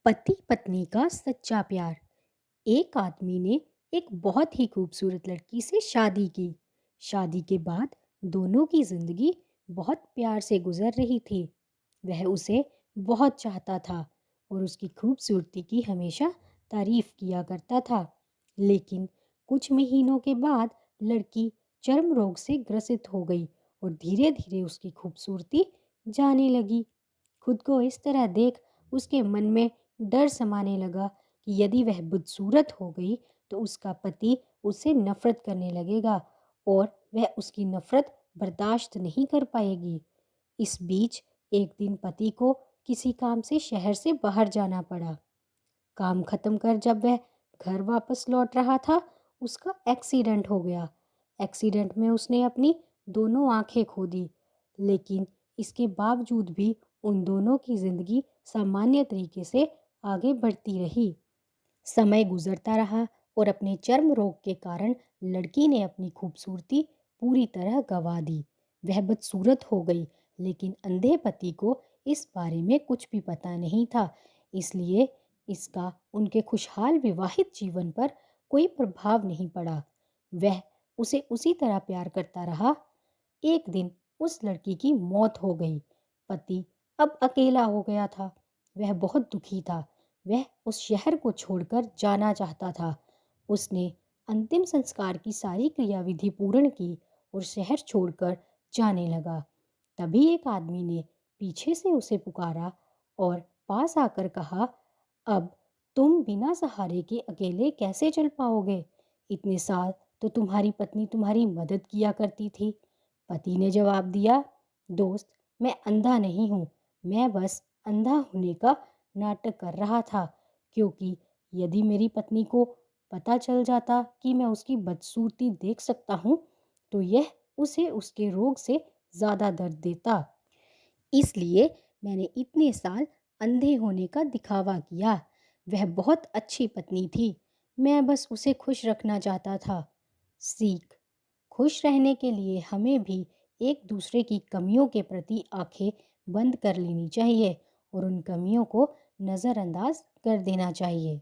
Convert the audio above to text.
पति पत्नी का सच्चा प्यार। एक आदमी ने एक बहुत ही खूबसूरत लड़की से शादी की। शादी के बाद दोनों की जिंदगी बहुत प्यार से गुजर रही थी। वह उसे बहुत चाहता था और उसकी खूबसूरती की हमेशा तारीफ किया करता था। लेकिन कुछ महीनों के बाद लड़की चर्म रोग से ग्रसित हो गई और धीरे धीरे उसकी खूबसूरती जाने लगी। खुद को इस तरह देख उसके मन में डर समाने लगा कि यदि वह बदसूरत हो गई तो उसका पति उससे नफरत करने लगेगा और वह उसकी नफरत बर्दाश्त नहीं कर पाएगी। इस बीच एक दिन पति को किसी काम से शहर से बाहर जाना पड़ा। काम खत्म कर जब वह घर वापस लौट रहा था, उसका एक्सीडेंट हो गया। एक्सीडेंट में उसने अपनी दोनों आंखें खो दी, लेकिन इसके बावजूद भी उन दोनों की जिंदगी सामान्य तरीके से आगे बढ़ती रही। समय गुजरता रहा और अपने चर्म रोग के कारण लड़की ने अपनी खूबसूरती पूरी तरह गंवा दी। वह बदसूरत हो गई, लेकिन अंधे पति को इस बारे में कुछ भी पता नहीं था, इसलिए इसका उनके खुशहाल विवाहित जीवन पर कोई प्रभाव नहीं पड़ा। वह उसे उसी तरह प्यार करता रहा। एक दिन उस लड़की की मौत हो गई। पति अब अकेला हो गया था। वह बहुत दुखी था। वह उस शहर को छोड़कर जाना चाहता था। उसने अंतिम संस्कार की सारी क्रियाविधि पूर्ण की और शहर छोड़कर जाने लगा। तभी एक आदमी ने पीछे से उसे पुकारा और पास आकर कहा, अब तुम बिना सहारे के अकेले कैसे चल पाओगे? इतने साल तो तुम्हारी पत्नी तुम्हारी मदद किया करती थी। पति ने जवाब दिया, दोस्त, मैं अंधा नहीं हूँ, मैं बस अंधा होने का नाटक कर रहा था, क्योंकि यदि मेरी पत्नी को पता चल जाता कि मैं उसकी बदसूरती देख सकता हूँ, तो यह उसे उसके रोग से ज़्यादा दर्द देता। इसलिए मैंने इतने साल अंधे होने का दिखावा किया। वह बहुत अच्छी पत्नी थी। मैं बस उसे खुश रखना चाहता था। सीख: खुश रहने के लिए हमें भी एक दूसरे की कमियों के प्रति आंखें बंद कर लेनी चाहिए और उन कमियों को नज़रअंदाज कर देना चाहिए।